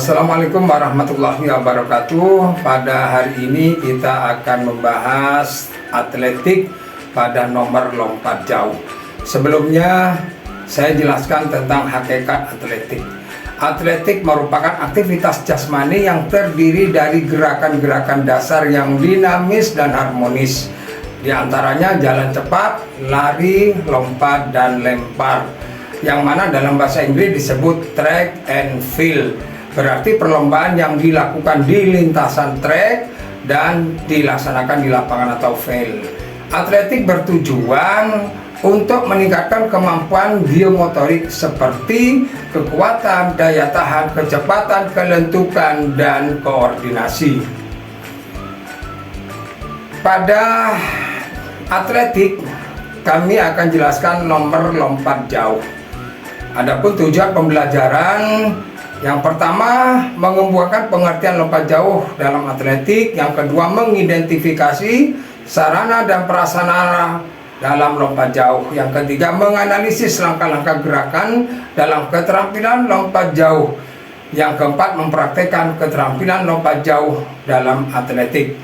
Assalamualaikum warahmatullahi wabarakatuh. Pada hari ini kita akan membahas atletik pada nomor lompat jauh. Sebelumnya saya jelaskan tentang hakikat atletik. Atletik merupakan aktivitas jasmani yang terdiri dari gerakan-gerakan dasar yang dinamis dan harmonis. Di antaranya jalan cepat, lari, lompat, dan lempar, yang mana dalam bahasa Inggris disebut track and field. Berarti perlombaan yang dilakukan di lintasan track dan dilaksanakan di lapangan atau field. Atletik bertujuan untuk meningkatkan kemampuan biomotorik seperti kekuatan, daya tahan, kecepatan, kelentukan, dan koordinasi. Pada atletik kami akan jelaskan nomor lompat jauh. Adapun tujuan pembelajaran, yang pertama mengembangkan pengertian lompat jauh dalam atletik, yang kedua mengidentifikasi sarana dan prasarana dalam lompat jauh, yang ketiga menganalisis langkah-langkah gerakan dalam keterampilan lompat jauh, yang keempat mempraktekkan keterampilan lompat jauh dalam atletik.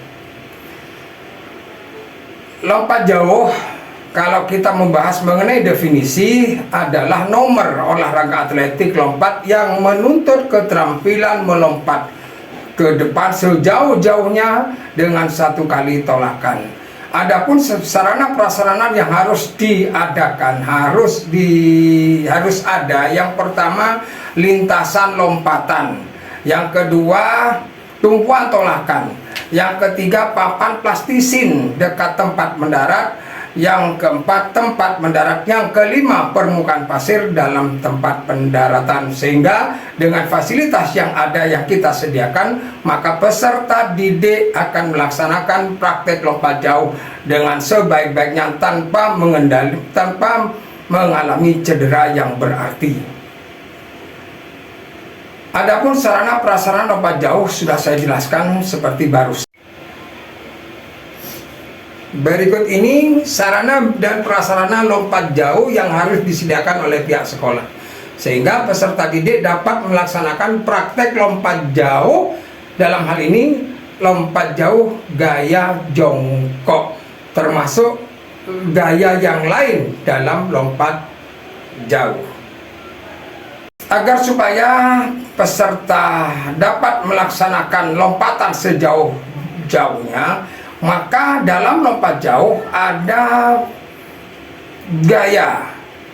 Lompat jauh, kalau kita membahas mengenai definisi, adalah nomor olahraga atletik lompat yang menuntut keterampilan melompat ke depan sejauh-jauhnya dengan satu kali tolakan. Adapun sarana prasarana yang harus diadakan, harus ada. Yang pertama lintasan lompatan, yang kedua tumpuan tolakan, yang ketiga papan plastisin dekat tempat mendarat, yang keempat tempat mendarat, yang kelima permukaan pasir dalam tempat pendaratan. Sehingga dengan fasilitas yang ada yang kita sediakan, maka peserta didik akan melaksanakan praktek lompat jauh dengan sebaik-baiknya tanpa mengalami cedera yang berarti. Adapun sarana prasarana lompat jauh sudah saya jelaskan seperti barusan. Berikut ini sarana dan prasarana lompat jauh yang harus disediakan oleh pihak sekolah, sehingga peserta didik dapat melaksanakan praktek lompat jauh. Dalam hal ini lompat jauh gaya jongkok, termasuk gaya yang lain dalam lompat jauh. Agar supaya peserta dapat melaksanakan lompatan sejauh-jauhnya, maka dalam lompat jauh ada gaya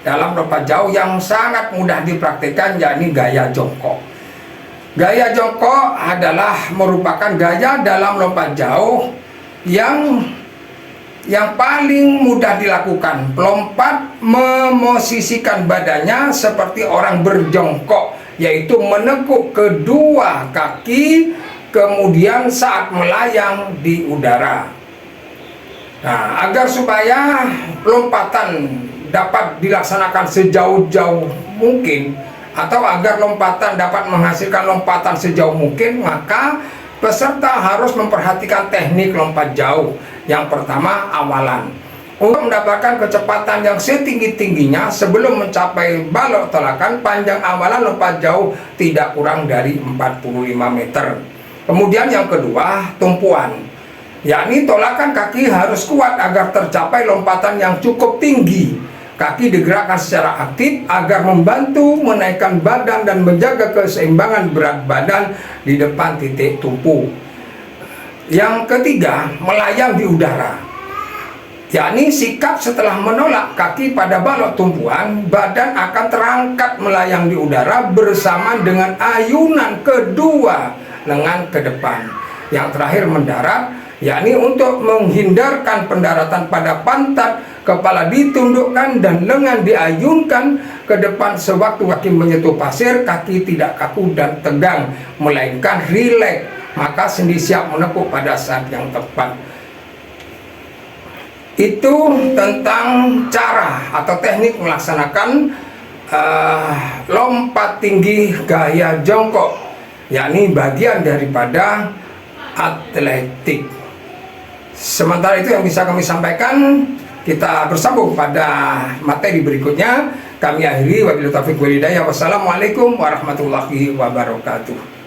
dalam lompat jauh yang sangat mudah dipraktikkan, yakni gaya jongkok. Gaya jongkok adalah merupakan gaya dalam lompat jauh yang paling mudah dilakukan. Pelompat memosisikan badannya seperti orang berjongkok, yaitu menekuk kedua kaki, kemudian saat melayang di udara. Nah, agar supaya lompatan dapat dilaksanakan sejauh-jauh mungkin, atau agar lompatan dapat menghasilkan lompatan sejauh mungkin, maka peserta harus memperhatikan teknik lompat jauh. Yang pertama, awalan. Untuk mendapatkan kecepatan yang setinggi-tingginya sebelum mencapai balok tolakan, panjang awalan lompat jauh tidak kurang dari 45 meter. Kemudian yang kedua, tumpuan, yakni tolakan kaki harus kuat agar tercapai lompatan yang cukup tinggi. Kaki digerakkan secara aktif agar membantu menaikkan badan dan menjaga keseimbangan berat badan di depan titik tumpu. Yang ketiga, melayang di udara, yakni sikap setelah menolak kaki pada balok tumpuan, badan akan terangkat melayang di udara bersamaan dengan ayunan kedua lengan ke depan. Yang terakhir, mendarat, yakni untuk menghindarkan pendaratan pada pantat, kepala ditundukkan dan lengan diayunkan ke depan sewaktu kaki menyentuh pasir. Kaki tidak kaku dan tegang, melainkan rileks, maka sendi siap menekuk pada saat yang tepat. Itu tentang cara atau teknik melaksanakan lompat tinggi gaya jongkok, yakni bagian daripada atletik. Sementara itu yang bisa kami sampaikan. Kita bersambung pada materi berikutnya. Kami akhiri, wabillahi taufiq wal hidayah. Wassalamualaikum warahmatullahi wabarakatuh.